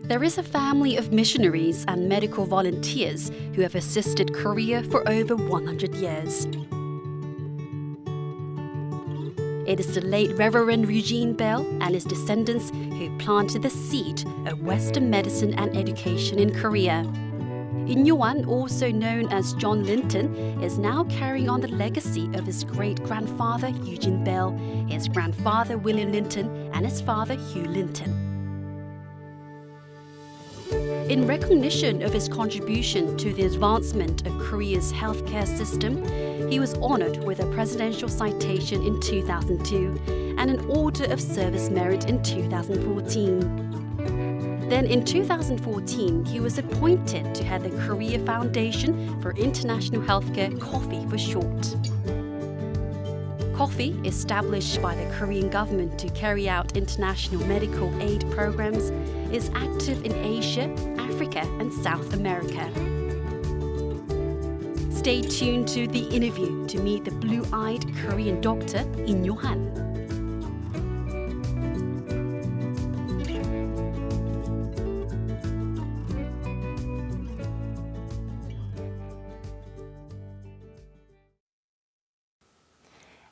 There is a family of missionaries and medical volunteers who have assisted Korea for over 100 years. It is the late Reverend Eugene Bell and his descendants who planted the seed of Western medicine and education in Korea. Ihn Yohan, also known as John Linton, is now carrying on the legacy of his great-grandfather Eugene Bell, his grandfather William Linton, and his father Hugh Linton. In recognition of his contribution to the advancement of Korea's healthcare system, he was honored with a presidential citation in 2002 and an Order of Service Merit in 2014. Then in 2014, he was appointed to head the Korea Foundation for International Healthcare, KOFIH for short. KOFIH, established by the Korean government to carry out international medical aid programs, is active in Asia, Africa, and South America. Stay tuned to The Innerview to meet the blue-eyed Korean doctor Ihn Yohan.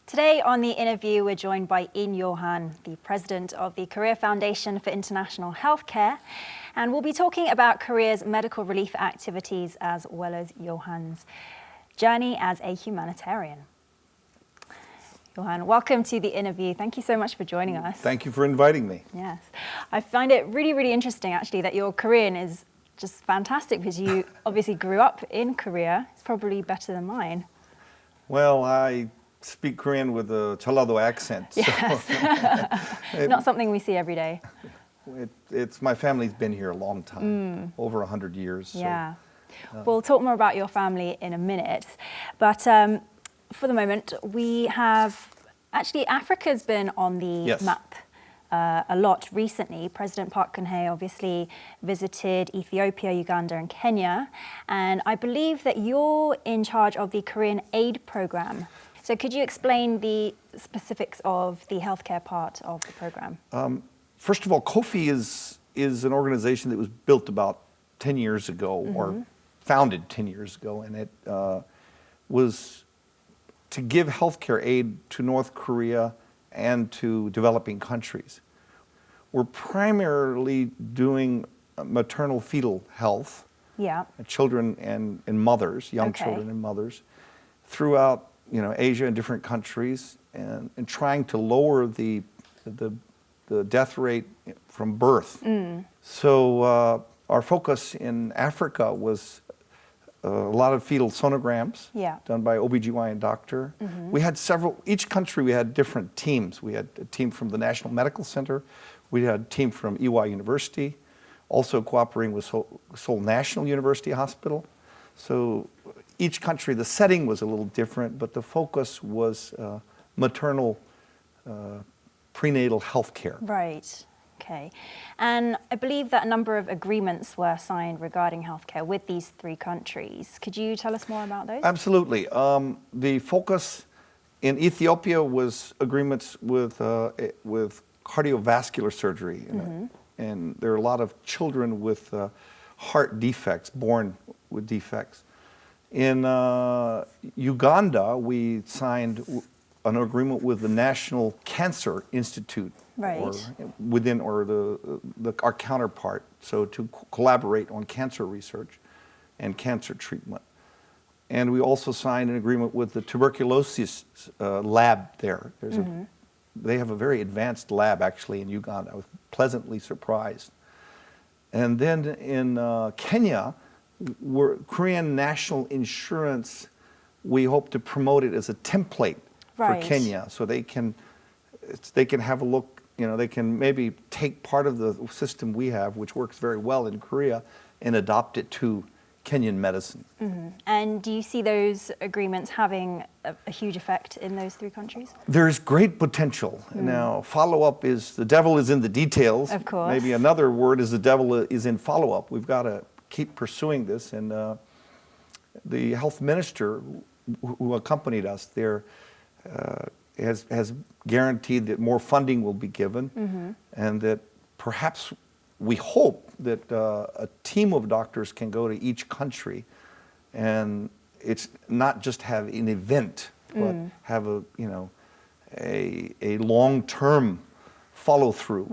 Today on The Innerview, we're joined by Ihn Yohan, the president of the Korea Foundation for International Healthcare, and we'll be talking about Korea's medical relief activities as well as Yohan's journey as a humanitarian. Yohan, welcome to The Innerview. Thank you so much for joining us. Thank you for inviting me. Yes. I find it really, really interesting, actually, that your Korean is just fantastic because you obviously grew up in Korea. It's probably better than mine. Well, I speak Korean with a Jeollado accent. Yes. So Not something we see every day. It's my family's been here a long time, over 100 years. Yeah. We'll talk more about your family in a minute. But for the moment, we have... Actually, Africa's been on the map a lot recently. President Park Geun-hye obviously visited Ethiopia, Uganda, and Kenya. And I believe that you're in charge of the Korean aid program. So could you explain the specifics of the healthcare part of the program? First of all, KOFIH is an organization that was built about 10 years ago, or founded 10 years ago, and it was to give healthcare aid to North Korea and to developing countries. We're primarily doing maternal fetal health, children and mothers, young children and mothers, throughout Asia and different countries, and trying to lower the death rate from birth. So our focus in Africa was a lot of fetal sonograms done by OBGYN doctor. We had each country we had different teams. We had a team from the National Medical Center. We had a team from Ihn University, also cooperating with Seoul National University Hospital. So each country, the setting was a little different, but the focus was maternal prenatal health care. Right, okay. And I believe that a number of agreements were signed regarding healthcare with these three countries. Could you tell us more about those? Absolutely. The focus in Ethiopia was agreements with cardiovascular surgery. And there are a lot of children with heart defects, born with defects. In Uganda, we signed an agreement with the National Cancer Institute, our counterpart, so to collaborate on cancer research and cancer treatment. And we also signed an agreement with the tuberculosis lab there. They have a very advanced lab actually in Uganda. I was pleasantly surprised. And then in Kenya, Korean National Insurance, we hope to promote it as a template for Kenya, so they can have a look. They can maybe take part of the system we have, which works very well in Korea, and adopt it to Kenyan medicine. And do you see those agreements having a huge effect in those three countries? There's great potential. Now, follow-up is, the devil is in the details. Of course. Maybe another word is the devil is in follow-up. We've got to keep pursuing this, and the health minister who accompanied us there has guaranteed that more funding will be given, and that perhaps we hope that a team of doctors can go to each country, and it's not just have an event, but have a long-term follow-through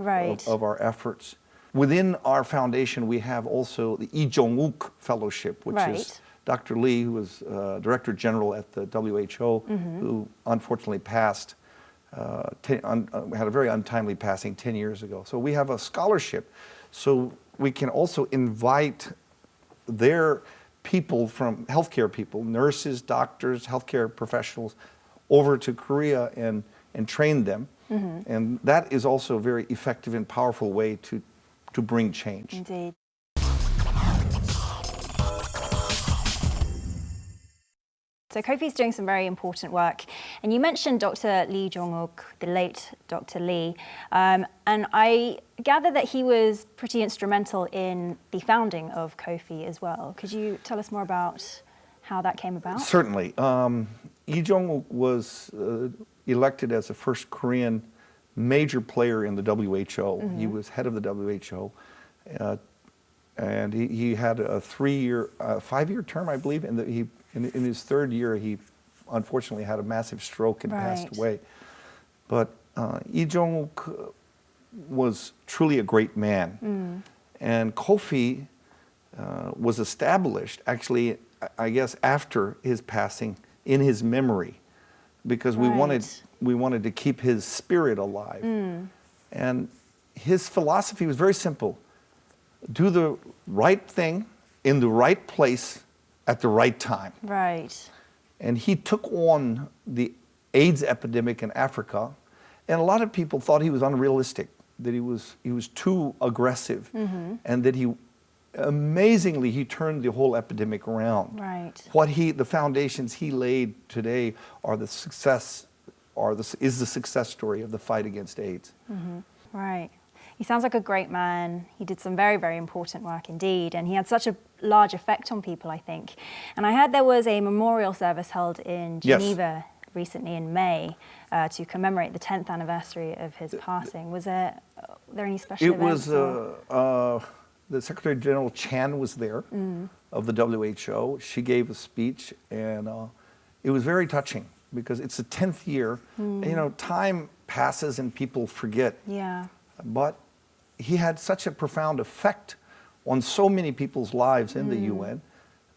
of our efforts. Within our foundation, we have also the Lee Jongwook Fellowship, which is Dr. Lee, who was Director General at the WHO, who unfortunately passed, had a very untimely passing 10 years ago. So we have a scholarship, so we can also invite their people from healthcare people, nurses, doctors, healthcare professionals, over to Korea and train them. And that is also a very effective and powerful way to bring change. Indeed. So KOFIH is doing some very important work. And you mentioned Dr. Lee Jongwook, the late Dr. Lee. And I gather that he was pretty instrumental in the founding of KOFIH as well. Could you tell us more about how that came about? Certainly. Lee Jongwook was elected as the first Korean major player in the WHO. He was head of the WHO. And he had a 5-year term, I believe, and in his third year, he unfortunately had a massive stroke and passed away. But Lee Jongwook was truly a great man. And KOFIH was established, actually, I guess, after his passing, in his memory, because we wanted to keep his spirit alive. And his philosophy was very simple. Do the right thing in the right place at the right time. And he took on the AIDS epidemic in Africa, and a lot of people thought he was unrealistic, that he was too aggressive, and that amazingly he turned the whole epidemic around. The foundations he laid today are the success, is the success story of the fight against AIDS. He sounds like a great man. He did some very, very important work indeed, and he had such a large effect on people, I think. And I heard there was a memorial service held in Geneva recently in May to commemorate the 10th anniversary of his passing. Was there any special events? It was, the Secretary General Chan was there of the WHO. She gave a speech, and it was very touching because it's the 10th year. And, you know, time passes and people forget. But he had such a profound effect on so many people's lives in the UN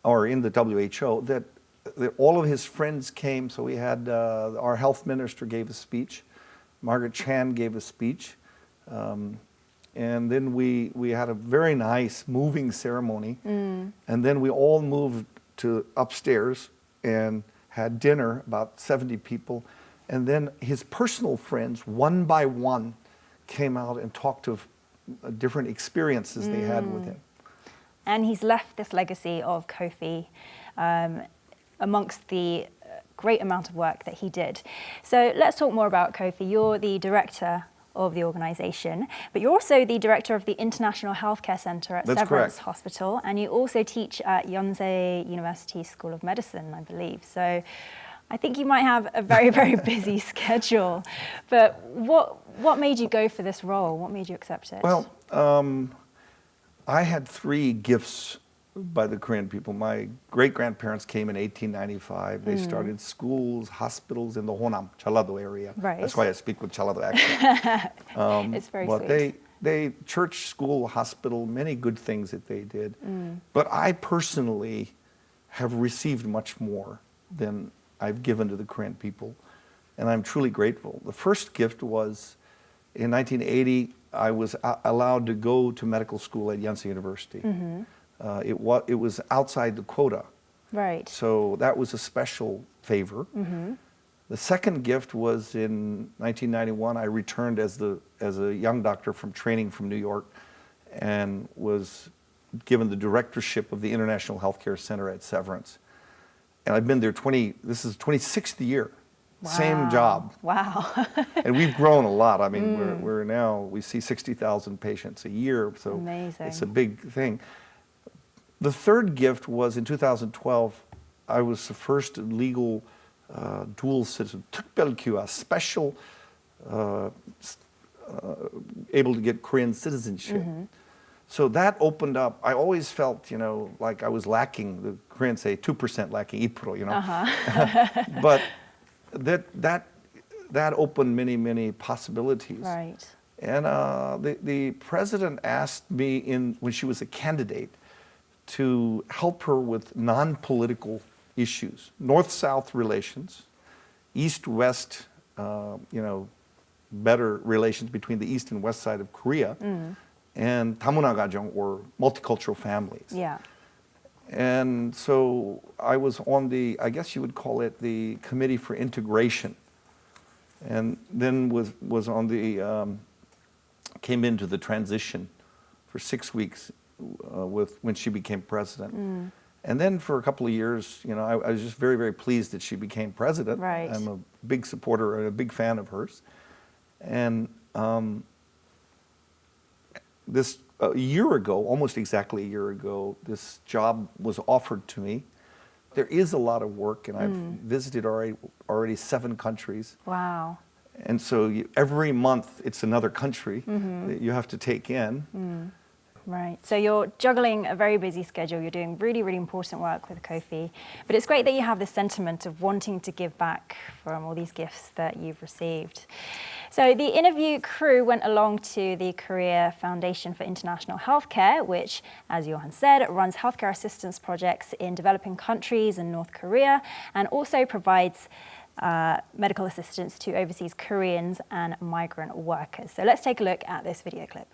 or in the WHO that all of his friends came. So we had our health minister gave a speech, Margaret Chan gave a speech, and then we had a very nice moving ceremony, and then we all moved to upstairs and had dinner, about 70 people, and then his personal friends, one by one, came out and talked of different experiences they had with him. And he's left this legacy of KOFIH amongst the great amount of work that he did. So let's talk more about KOFIH. You're the director of the organization, but you're also the director of the International Healthcare Center at Severance Hospital, and you also teach at Yonsei University School of Medicine, I believe. So I think you might have a very, very busy schedule. But what made you go for this role? What made you accept it? Well, I had 3 gifts by the Korean people. My great-grandparents came in 1895. They started schools, hospitals in the Honam, Jeollado area. That's why I speak with Jeollado accent. It's very but sweet. They church, school, hospital, many good things that they did. But I personally have received much more than I've given to the Korean people, and I'm truly grateful. The first gift was in 1980, I was allowed to go to medical school at Yonsei University. It was outside the quota. So that was a special favor. The second gift was in 1991, I returned as a young doctor from training from New York and was given the directorship of the International Healthcare Center at Severance. And I've been there this is 26th year, same job. And we've grown a lot. I mean, we see 60,000 patients a year, so it's a big thing. The third gift was in 2012, I was the first legal dual citizen, 특별기와, special, able to get Korean citizenship. So that opened up. I always felt, like I was lacking. The Koreans say 2% lacking, 2%, But that opened many, many possibilities. Right. And the president asked me when she was a candidate to help her with non-political issues, North-South relations, East-West, better relations between the East and West side of Korea, and 다문화 가정, or multicultural families. Yeah. And so I was on I guess you would call it the Committee for Integration, and then was on came into the transition for 6 weeks when she became president. And then for a couple of years, I was just very, very pleased that she became president. Right. I'm a big supporter and a big fan of hers. And a year ago, almost exactly a year ago, this job was offered to me. There is a lot of work, and I've visited already 7 countries. Wow. And so every month, it's another country that you have to take in. Right. So you're juggling a very busy schedule. You're doing really, really important work with KOFIH. But it's great that you have this sentiment of wanting to give back from all these gifts that you've received. So the Innerview crew went along to the Korea Foundation for International Healthcare, which, as Johan said, runs healthcare assistance projects in developing countries and North Korea, and also provides medical assistance to overseas Koreans and migrant workers. So let's take a look at this video clip.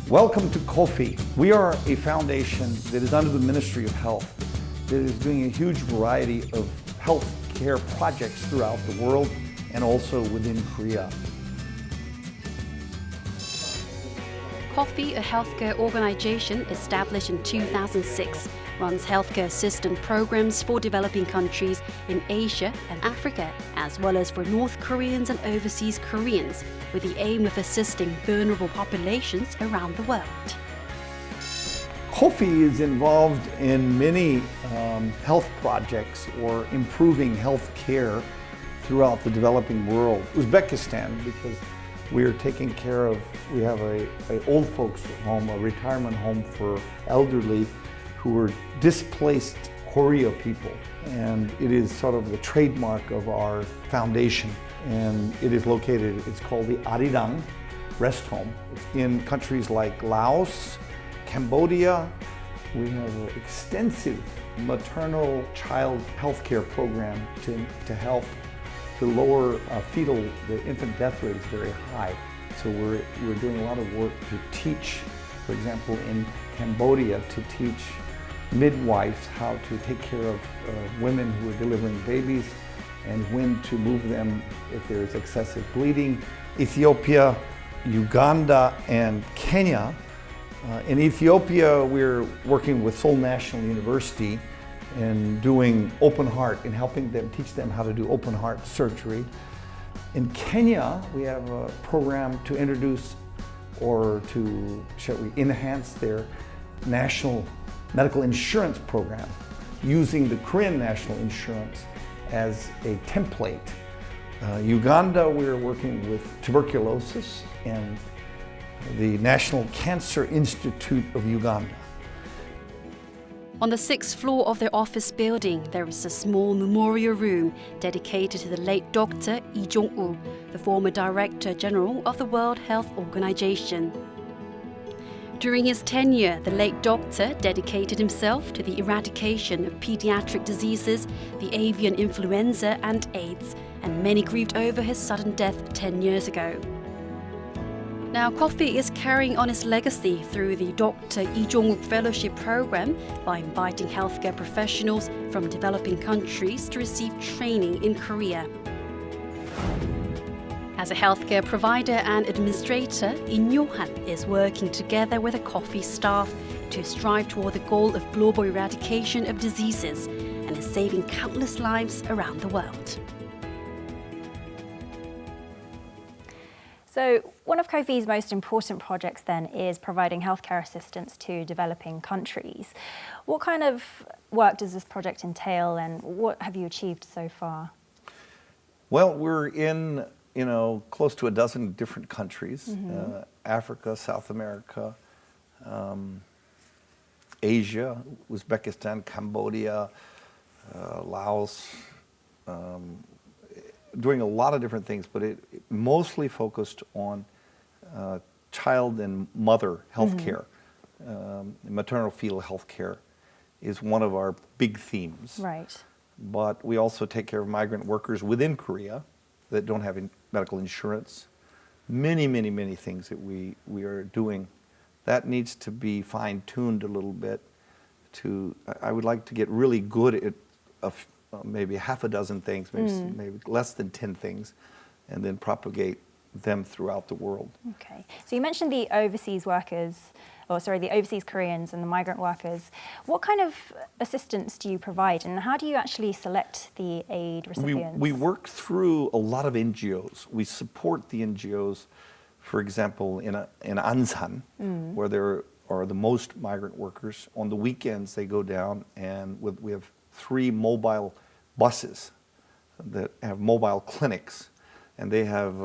Welcome to KOFIH. We are a foundation that is under the Ministry of Health that is doing a huge variety of health care projects throughout the world and also within Korea. KOFIH, a healthcare organization established in 2006, runs healthcare assistance programs for developing countries in Asia and Africa, as well as for North Koreans and overseas Koreans, with the aim of assisting vulnerable populations around the world. KOFIH is involved in many health projects or improving health care throughout the developing world. Uzbekistan, because we are taking care of, we have a old folks home, a retirement home for elderly who were displaced Korea people. And it is sort of the trademark of our foundation. And it is located, it's called the Arirang Rest Home. It's in countries like Laos, Cambodia. We have an extensive maternal child health care program to help to lower the infant death rate is very high. So we're doing a lot of work to teach, for example, in Cambodia, to teach midwives how to take care of women who are delivering babies and when to move them if there is excessive bleeding. Ethiopia, Uganda, and Kenya. In Ethiopia, we're working with Seoul National University and doing open heart and helping them, teach them how to do open heart surgery. In Kenya, we have a program to introduce or to, shall we, enhance their national medical insurance program using the Korean national insurance as a template. Uganda, we're working with tuberculosis and the National Cancer Institute of Uganda. On the 6th floor of their office building, there is a small memorial room dedicated to the late Dr. Lee Jongwook, the former Director General of the World Health Organization. During his tenure, the late doctor dedicated himself to the eradication of pediatric diseases, the avian influenza and AIDS, and many grieved over his sudden death 10 years ago. Now, KOFIH is carrying on its legacy through the Dr. Lee Jongwook Fellowship Program by inviting healthcare professionals from developing countries to receive training in Korea. As a healthcare provider and administrator, Ihn Yohan is working together with the KOFIH staff to strive toward the goal of global eradication of diseases and is saving countless lives around the world. So one of KOFIH's most important projects then is providing healthcare assistance to developing countries. What kind of work does this project entail and what have you achieved so far? Well, we're in close to a dozen different countries, Africa, South America, Asia, Uzbekistan, Cambodia, Laos, doing a lot of different things, but it mostly focused on child and mother health care. Maternal fetal health care is one of our big themes. Right. But we also take care of migrant workers within Korea that don't have medical insurance. Many, many, many things that we are doing. That needs to be fine-tuned a little bit. I would like to get really good at maybe half a dozen things, maybe less than 10 things, and then propagate them throughout the world. Okay. So you mentioned the overseas workers, the overseas Koreans and the migrant workers. What kind of assistance do you provide, and how do you actually select the aid recipients? We work through a lot of NGOs. We support the NGOs, for example, in Ansan, where there are the most migrant workers. On the weekends, they go down, and we have 3 mobile buses that have mobile clinics. And they have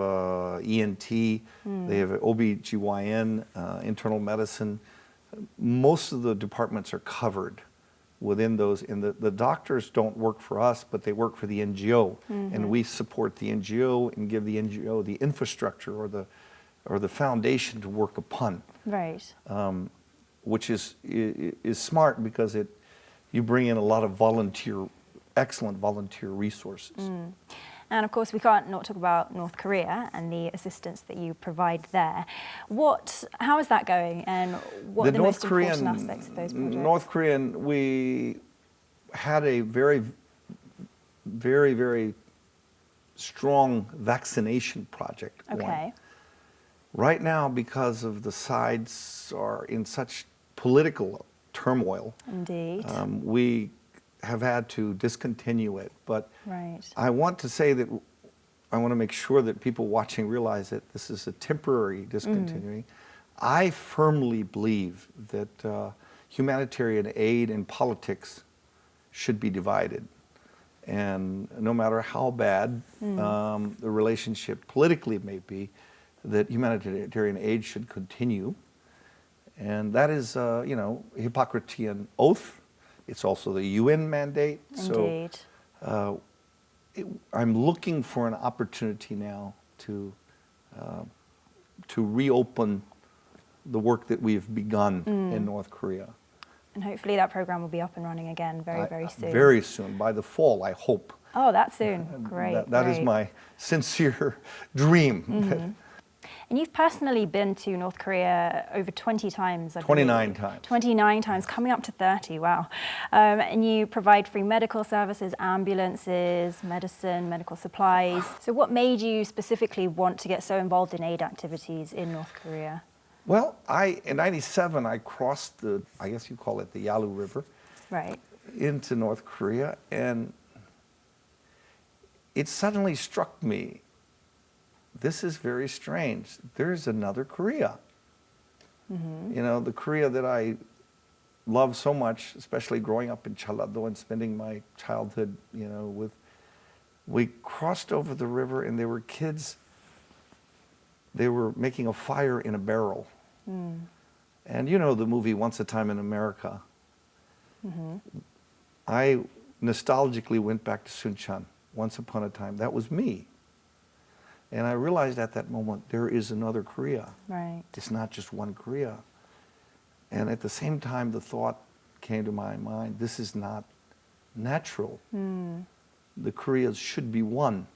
ENT, they have OB/GYN, internal medicine. Most of the departments are covered within those. And the doctors don't work for us, but they work for the NGO. And we support the NGO and give the NGO the infrastructure or the foundation to work upon. Right. Which is smart because you bring in a lot of excellent volunteer resources. And of course, we can't not talk about North Korea and the assistance that you provide there. How is that going, and what are the most important aspects of those projects? North Korean, we had a very, very, very strong vaccination project going. Right now, because of the sides are in such political turmoil, indeed, we have had to discontinue it. But right. I want to say that I want to make sure that people watching realize that this is a temporary discontinuing. I firmly believe that humanitarian aid and politics should be divided. And no matter how bad the relationship politically may be, that humanitarian aid should continue. And that is, Hippocratean oath. It's also the UN mandate. Indeed. So I'm looking for an opportunity now to reopen the work that we've begun in North Korea. And hopefully that program will be up and running again very, very soon. Very soon, by the fall, I hope. Oh, that soon. Great. That is my sincere dream. And you've personally been to North Korea over 20 times, I believe. 29 times. 29 times, coming up to 30, wow. And you provide free medical services, ambulances, medicine, medical supplies. So what made you specifically want to get so involved in aid activities in North Korea? Well, in '97, I crossed I guess you call it the Yalu River. Right. Into North Korea, and it suddenly struck me, this is very strange. There's another Korea. The Korea that I love so much, especially growing up in Jeollado and spending my childhood, with. We crossed over the river, and there were kids. They were making a fire in a barrel. And the movie Once a Time in America. I nostalgically went back to Suncheon. Once upon a time, that was me. And I realized at that moment, there is another Korea. Right. It's not just one Korea. And at the same time, the thought came to my mind, this is not natural. The Koreas should be one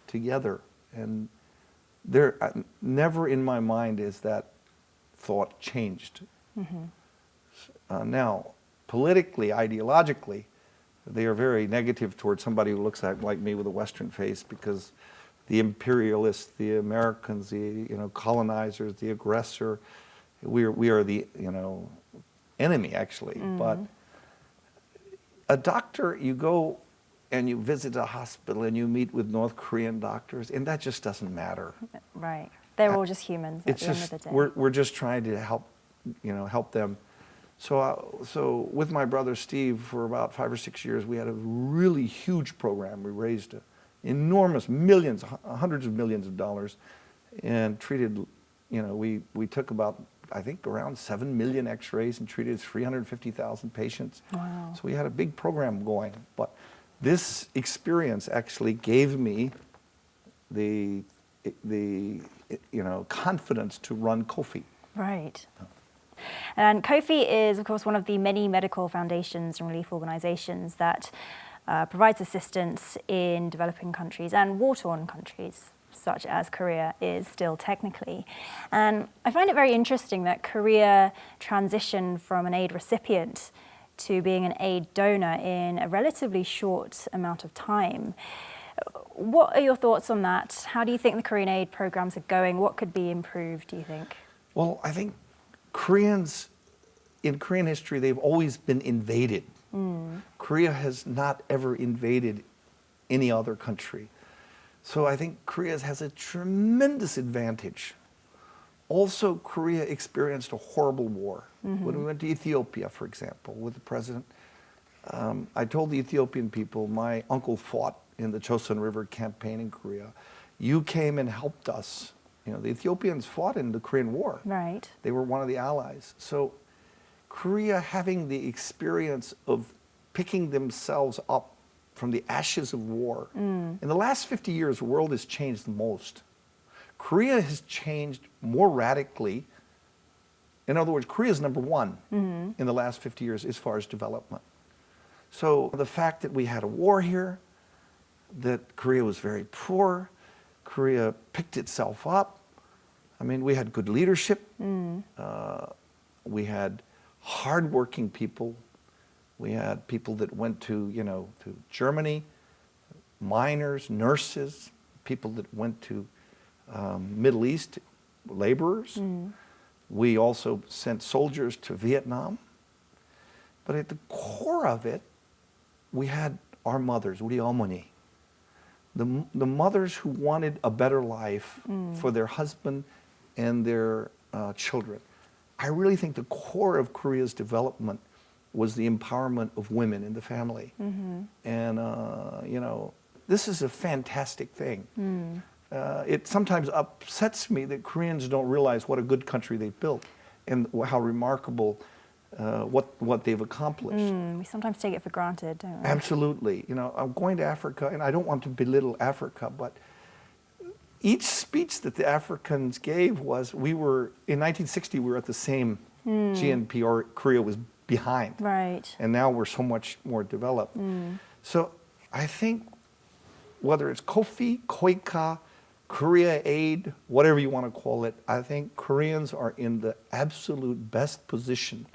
together. And never in my mind is that thought changed. Now, politically, ideologically, they are very negative towards somebody who looks like me with a Western face, because the imperialists, the Americans, the colonizers, the aggressor, we are the enemy actually. But a doctor, you go and you visit a hospital and you meet with North Korean doctors, and that just doesn't matter. Right. They're all just humans at the end of the day. We're just trying to help them. So with my brother Steve, for about 5 or 6 years, we had a really huge program. We raised enormous millions, hundreds of millions of dollars, and treated, we took about, I think, around 7 million x-rays and treated 350,000 patients. Wow. So we had a big program going. But this experience actually gave me the confidence to run KOFIH. Right. And KOFIH is, of course, one of the many medical foundations and relief organizations that provides assistance in developing countries and war-torn countries, such as Korea is still technically. And I find it very interesting that Korea transitioned from an aid recipient to being an aid donor in a relatively short amount of time. What are your thoughts on that? How do you think the Korean aid programs are going? What could be improved, do you think? Well, I think Koreans, in Korean history, they've always been invaded. Korea has not ever invaded any other country. So I think Korea has a tremendous advantage. Also, Korea experienced a horrible war. When we went to Ethiopia, for example, with the president, I told the Ethiopian people, my uncle fought in the Chosun River campaign in Korea. You came and helped us. The Ethiopians fought in the Korean War. Right. They were one of the allies. So Korea, having the experience of picking themselves up from the ashes of war. In the last 50 years, the world has changed the most. Korea has changed more radically. In other words, Korea is number one in the last 50 years as far as development. So the fact that we had a war here, that Korea was very poor, Korea picked itself up. I mean, we had good leadership. We had hardworking people. We had people that went to Germany, miners, nurses, people that went to Middle East, laborers. We also sent soldiers to Vietnam. But at the core of it, we had our mothers, 우리 어머니. The mothers who wanted a better life for their husband and their children. I really think the core of Korea's development was the empowerment of women in the family. And, this is a fantastic thing. It sometimes upsets me that Koreans don't realize what a good country they've built and how remarkable what they've accomplished. We sometimes take it for granted, don't we? Absolutely. I'm going to Africa, and I don't want to belittle Africa, but each speech that the Africans gave was, in 1960, we were at the same GNP, or Korea was behind. Right. And now we're so much more developed. So I think whether it's KOFIH, KOICA, Korea Aid, whatever you want to call it, I think Koreans are in the absolute best position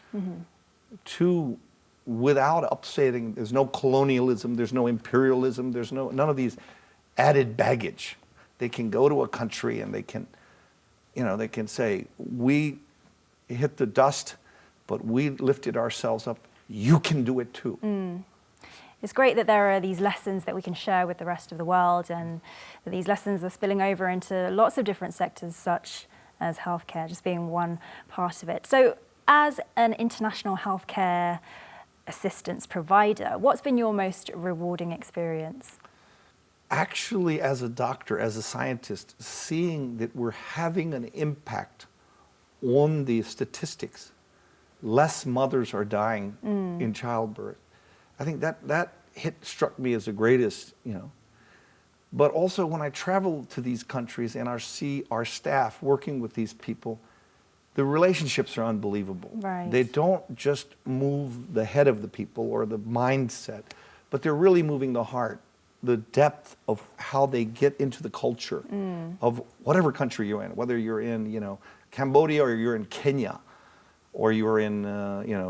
to, without upsetting, there's no colonialism, there's no imperialism, there's none of these added baggage. They can go to a country and they can say, we hit the dust, but we lifted ourselves up. You can do it too. It's great that there are these lessons that we can share with the rest of the world, and that these lessons are spilling over into lots of different sectors, such as healthcare, just being one part of it. So as an international healthcare assistance provider, what's been your most rewarding experience? Actually, as a doctor, as a scientist, seeing that we're having an impact on the statistics, less mothers are dying in childbirth. I think that struck me as the greatest, But also when I travel to these countries and I see our staff working with these people, the relationships are unbelievable. Right. They don't just move the head of the people or the mindset, but they're really moving the heart, the depth of how they get into the culture of whatever country you're in, whether you're in, Cambodia, or you're in Kenya, or you're in,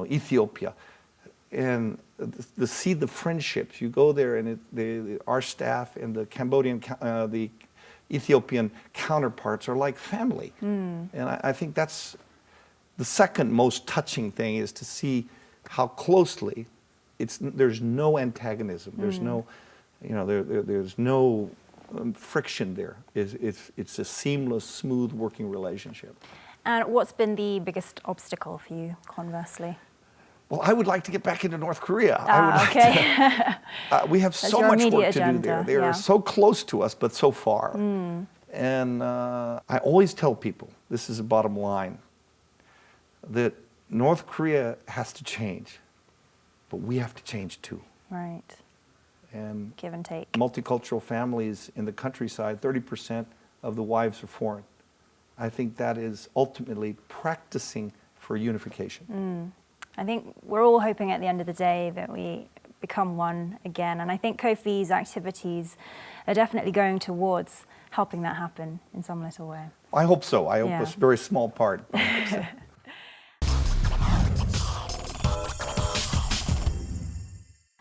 Ethiopia. And see the friendships. You go there, and our staff and the Cambodian, the Ethiopian counterparts are like family. And I think that's the second most touching thing, is to see how closely there's no antagonism. There's no, there's no friction there. It's a seamless, smooth working relationship. And what's been the biggest obstacle for you, conversely? well, I would like to get back into North Korea. I would like to, we have so much work to do there. They are so close to us, but so far. And I always tell people, this is the bottom line, that North Korea has to change, but we have to change too. Right. And give and take. Multicultural families in the countryside, 30% of the wives are foreign. I think that is ultimately practicing for unification. I think we're all hoping at the end of the day that we become one again. And I think KOFIH's activities are definitely going towards helping that happen in some little way. I hope so. I hope a very small part.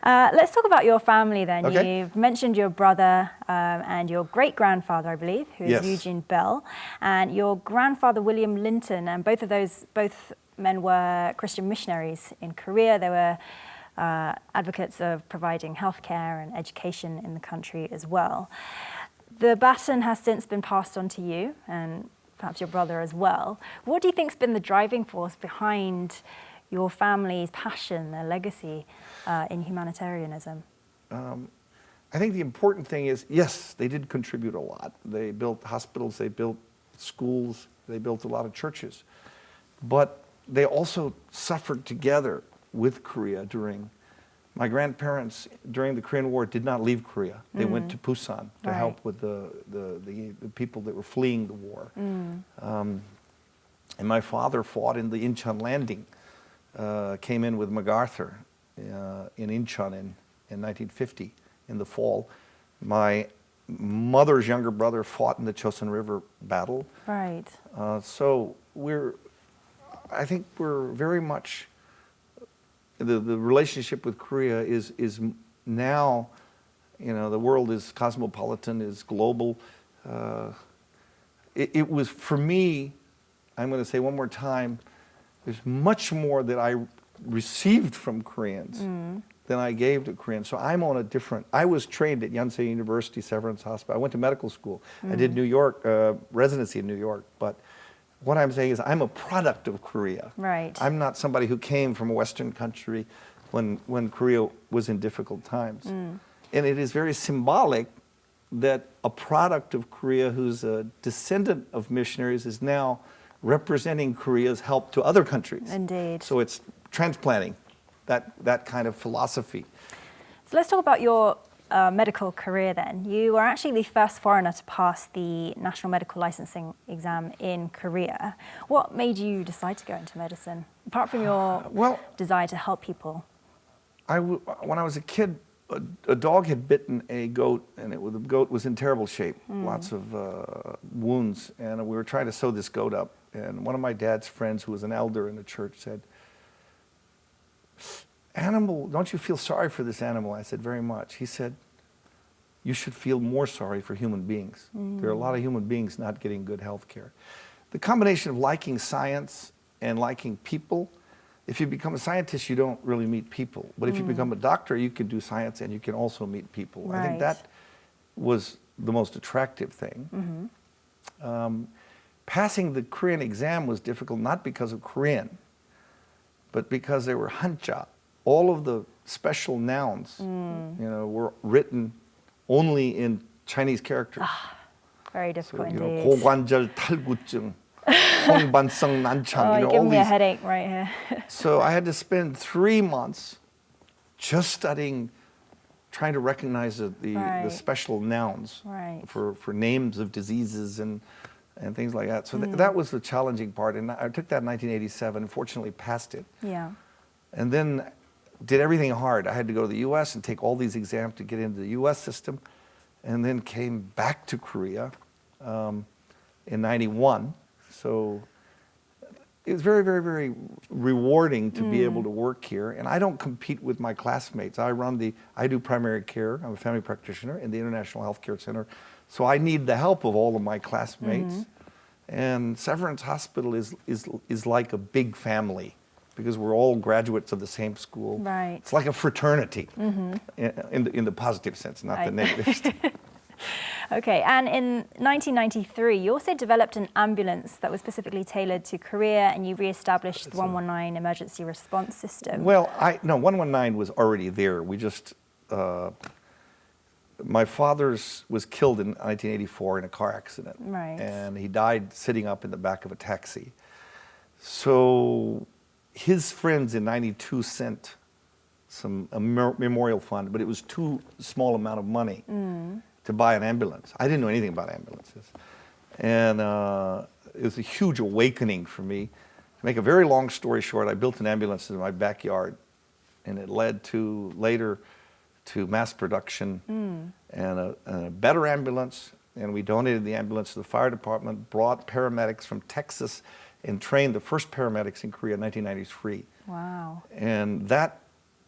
Let's talk about your family then. Okay. You've mentioned your brother and your great-grandfather, I believe, who is Eugene Bell, and your grandfather, William Linton, and both men were Christian missionaries in Korea. They were advocates of providing healthcare and education in the country as well. The baton has since been passed on to you, and perhaps your brother as well. What do you think's been the driving force behind your family's passion, their legacy in humanitarianism? I think the important thing is, yes, they did contribute a lot. They built hospitals, they built schools, they built a lot of churches. But they also suffered together with Korea during, my grandparents during the Korean War did not leave Korea. They went to Busan to help with the people that were fleeing the war. And my father fought in the Incheon landing. Came in with MacArthur in Incheon in 1950 in the fall. My mother's younger brother fought in the Chosun River battle. Right. So I think we're very much, the relationship with Korea is now, the world is cosmopolitan, is global. It was, for me, I'm going to say one more time, there's much more that I received from Koreans than I gave to Koreans. So I'm on a different, I was trained at Yonsei University, Severance Hospital. I went to medical school. I did New York, residency in New York. But what I'm saying is I'm a product of Korea. Right. I'm not somebody who came from a Western country when Korea was in difficult times. And it is very symbolic that a product of Korea who's a descendant of missionaries is now representing Korea's help to other countries. Indeed. So it's transplanting that kind of philosophy. So let's talk about your medical career then. You were actually the first foreigner to pass the National Medical Licensing exam in Korea. What made you decide to go into medicine, apart from your desire to help people? When I was a kid, a dog had bitten a goat, and the goat was in terrible shape, lots of wounds, and we were trying to sew this goat up. And one of my dad's friends, who was an elder in the church, said, "Animal, don't you feel sorry for this animal?" I said, "Very much." He said, "You should feel more sorry for human beings. There are a lot of human beings not getting good health care." The combination of liking science and liking people, if you become a scientist, you don't really meet people. But if you become a doctor, you can do science and you can also meet people. Right. I think that was the most attractive thing. Passing the Korean exam was difficult, not because of Korean, but because there were Hanja. All of the special nouns, were written only in Chinese characters. Very difficult indeed. 고관절 탈구증, 홍반성 난청. You're giving me a headache right here. So I had to spend 3 months just studying, trying to recognize the special nouns for names of diseases and things like that. So that was the challenging part. And I took that in 1987, fortunately passed it. Yeah. And then did everything hard. I had to go to the U.S. and take all these exams to get into the U.S. system, and then came back to Korea in 91. So it was very, very, very rewarding to be able to work here. And I don't compete with my classmates. I do primary care. I'm a family practitioner in the International Healthcare Center. So I need the help of all of my classmates. And Severance Hospital is like a big family, because we're all graduates of the same school. Right. It's like a fraternity in the positive sense, not the negative. Okay, and in 1993, you also developed an ambulance that was specifically tailored to Korea, and you re-established the 119 emergency response system. Well, no, 119 was already there. We just, my father's was killed in 1984 in a car accident. Right. And he died sitting up in the back of a taxi. So his friends in 92 sent a memorial fund, but it was too small amount of money to buy an ambulance. I didn't know anything about ambulances. And it was a huge awakening for me. To make a very long story short, I built an ambulance in my backyard, and it led to later to mass production and a better ambulance. And we donated the ambulance to the fire department, brought paramedics from Texas, and trained the first paramedics in Korea in 1993. Wow. And that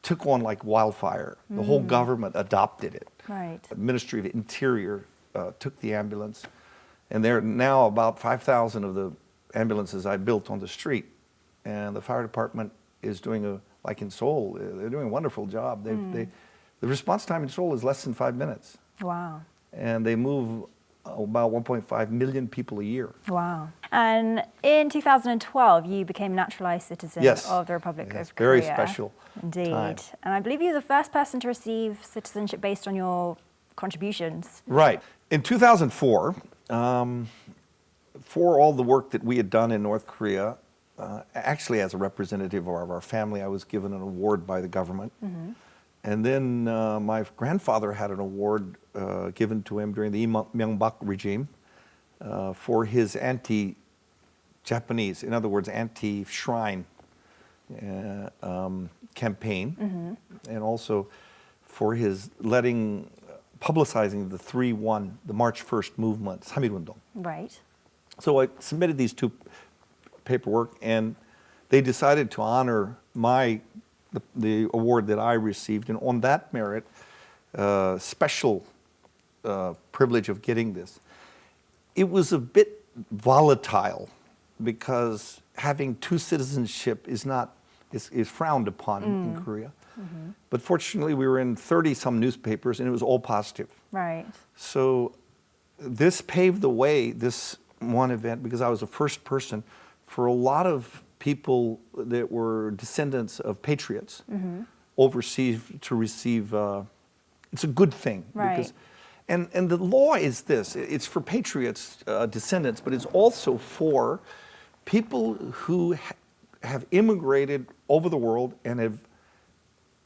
took on like wildfire. The whole government adopted it. Right. The Ministry of Interior took the ambulance. And there are now about 5,000 of the ambulances I built on the street. And the fire department is doing, like in Seoul, they're doing a wonderful job. The response time in Seoul is less than 5 minutes. Wow. And they move about 1.5 million people a year. Wow. And in 2012, you became naturalized citizen of the Republic of Korea. Very special. Indeed. Time. And I believe you're the first person to receive citizenship based on your contributions. Right. In 2004, for all the work that we had done in North Korea, actually as a representative of our family, I was given an award by the government. And then my grandfather had an award given to him during the Lee Jongwook regime for his anti-Japanese, in other words, anti-shrine campaign, and also for his publicizing the 3-1, the March 1st movement, 3.1운동. Right. So I submitted these two paperwork, and they decided to honor the award that I received, and on that merit, special privilege of getting this. It was a bit volatile because having two citizenship is frowned upon in Korea. But fortunately, we were in 30-some newspapers, and it was all positive. Right. So this paved the way, this one event, because I was the first person for a lot of people that were descendants of patriots overseas to receive. It's a good thing. Right. Because, and the law is this, it's for patriots, descendants, but it's also for people who have immigrated over the world and have,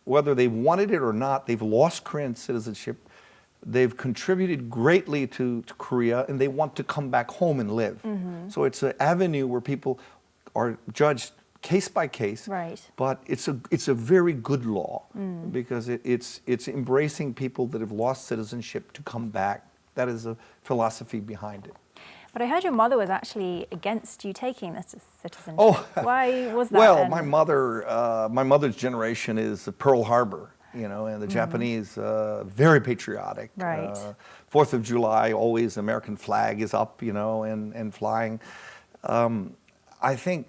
whether they wanted it or not, they've lost Korean citizenship, they've contributed greatly to Korea, and they want to come back home and live. So it's an avenue where people are judged case by case, right. But it's a very good law because it's embracing people that have lost citizenship to come back. That is a philosophy behind it. But I heard your mother was actually against you taking this citizenship. Oh, why was that? Well, my mother's generation is Pearl Harbor, and the Japanese very patriotic. Right. 4th of July, always American flag is up, and flying. I think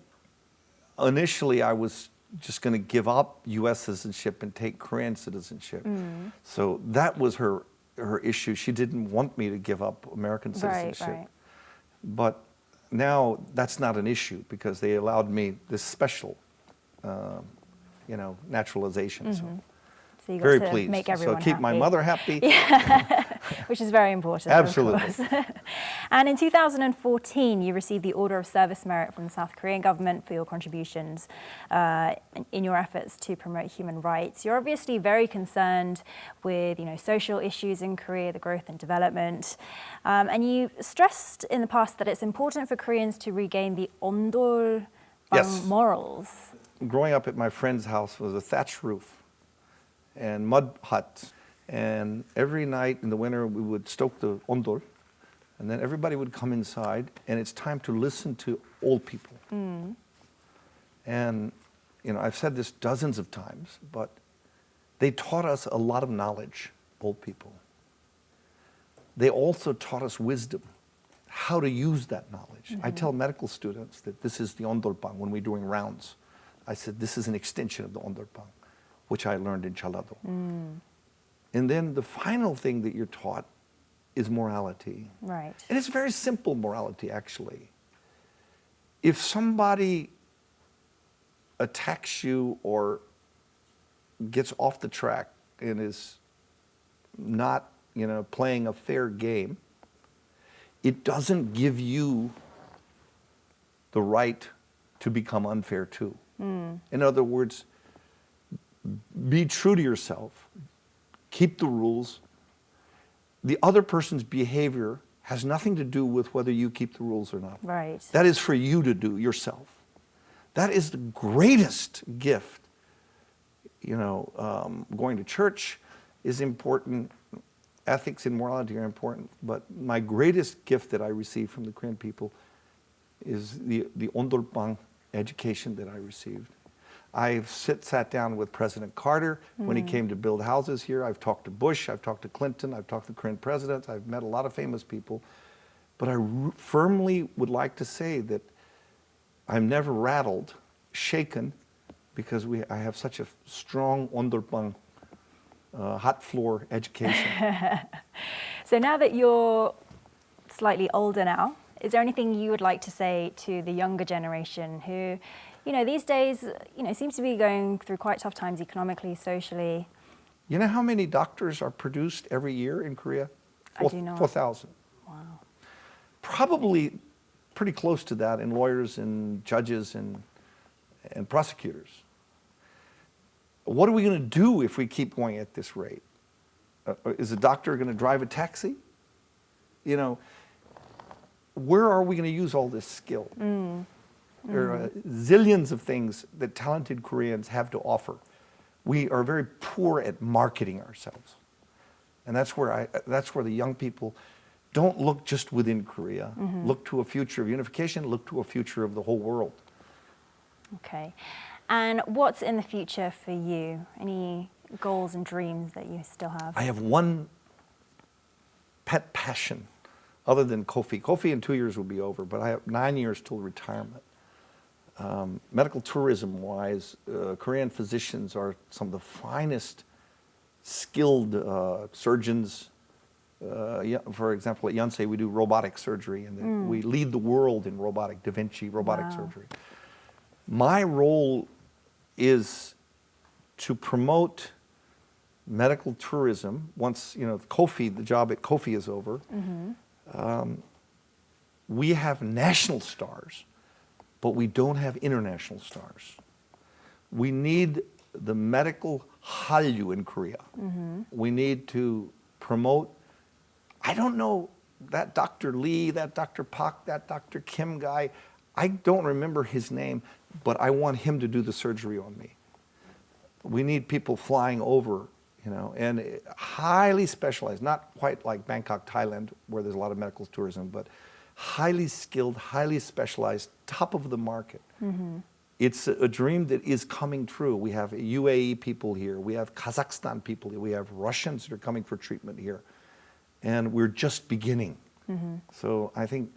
initially I was just going to give up U.S. citizenship and take Korean citizenship. So that was her issue. She didn't want me to give up American citizenship. Right. But now that's not an issue because they allowed me this special, naturalization. So you got very to pleased. make everyone so keep happy. my mother happy. Yeah, which is very important. Absolutely. Of course. And in 2014, you received the Order of Service Merit from the South Korean government for your contributions in your efforts to promote human rights. You're obviously very concerned with, social issues in Korea, the growth and development, and you stressed in the past that it's important for Koreans to regain the ondol morals. Growing up at my friend's house was a thatched roof and mud hut. And every night in the winter, we would stoke the ondol. And then everybody would come inside, and it's time to listen to old people. And, I've said this dozens of times, but they taught us a lot of knowledge, old people. They also taught us wisdom, how to use that knowledge. I tell medical students that this is the ondolbang when we're doing rounds. I said, this is an extension of the ondolbang, which I learned in Chalado. And then the final thing that you're taught is morality. Right. And it's very simple morality, actually. If somebody attacks you or gets off the track and is not, playing a fair game, it doesn't give you the right to become unfair too. In other words, be true to yourself, keep the rules. The other person's behavior has nothing to do with whether you keep the rules or not. Right. That is for you to do yourself. That is the greatest gift. Going to church is important. Ethics and morality are important. But my greatest gift that I received from the Korean people is the ondolbang education that I received. I've sat down with President Carter when he came to build houses here. I've talked to Bush, I've talked to Clinton, I've talked to Korean presidents, I've met a lot of famous people. But I firmly would like to say that I'm never rattled, shaken, because I have such a strong ondolbang, hot floor education. So now that you're slightly older now, is there anything you would like to say to the younger generation who, these days, seems to be going through quite tough times economically, socially? You know how many doctors are produced every year in Korea? I do not. 4,000. Wow. Probably pretty close to that in lawyers and judges and prosecutors. What are we going to do if we keep going at this rate? Is a doctor going to drive a taxi? Where are we going to use all this skill? There are zillions of things that talented Koreans have to offer. We are very poor at marketing ourselves. And that's where the young people don't look just within Korea. Look to a future of unification, look to a future of the whole world. Okay. And what's in the future for you? Any goals and dreams that you still have? I have one pet passion other than KOFIH. KOFIH in 2 years will be over, but I have 9 years till retirement. Medical tourism-wise, Korean physicians are some of the finest skilled surgeons. For example, at Yonsei, we do robotic surgery, and we lead the world in robotic, Da Vinci robotic surgery. My role is to promote medical tourism once, KOFIH, the job at KOFIH is over. We have national stars, but we don't have international stars. We need the medical Hallyu in Korea. We need to promote, I don't know, that Dr. Lee, that Dr. Park, that Dr. Kim guy, I don't remember his name, but I want him to do the surgery on me. We need people flying over, and highly specialized, not quite like Bangkok, Thailand, where there's a lot of medical tourism, but highly skilled, highly specialized, top of the market. It's a dream that is coming true. We have UAE people here, we have Kazakhstan people here, we have Russians that are coming for treatment here, and we're just beginning. So I think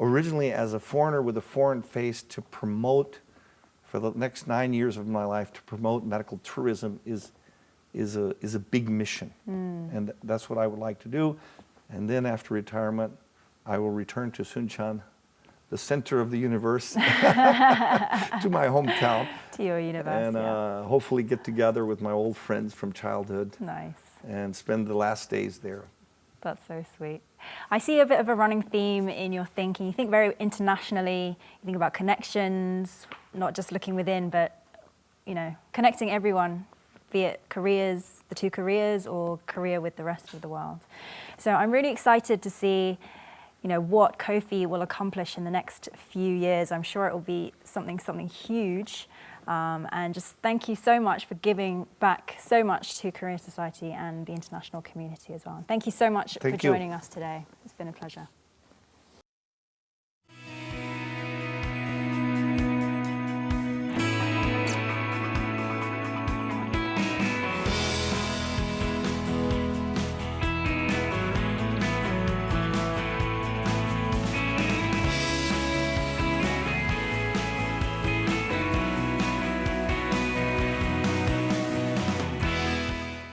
originally as a foreigner with a foreign face, to promote, for the next 9 years of my life, to promote medical tourism is a big mission. And that's what I would like to do. And then after retirement, I will return to Suncheon, the center of the universe, to my hometown. To your university. And hopefully get together with my old friends from childhood. Nice. And spend the last days there. That's so sweet. I see a bit of a running theme in your thinking. You think very internationally. You think about connections, not just looking within, but connecting everyone, be it the two Koreas, or Korea with the rest of the world. So I'm really excited to see, what KOFIH will accomplish in the next few years. I'm sure it will be something huge. And just thank you so much for giving back so much to Korean society and the international community as well. Thank you so much for joining us today. It's been a pleasure.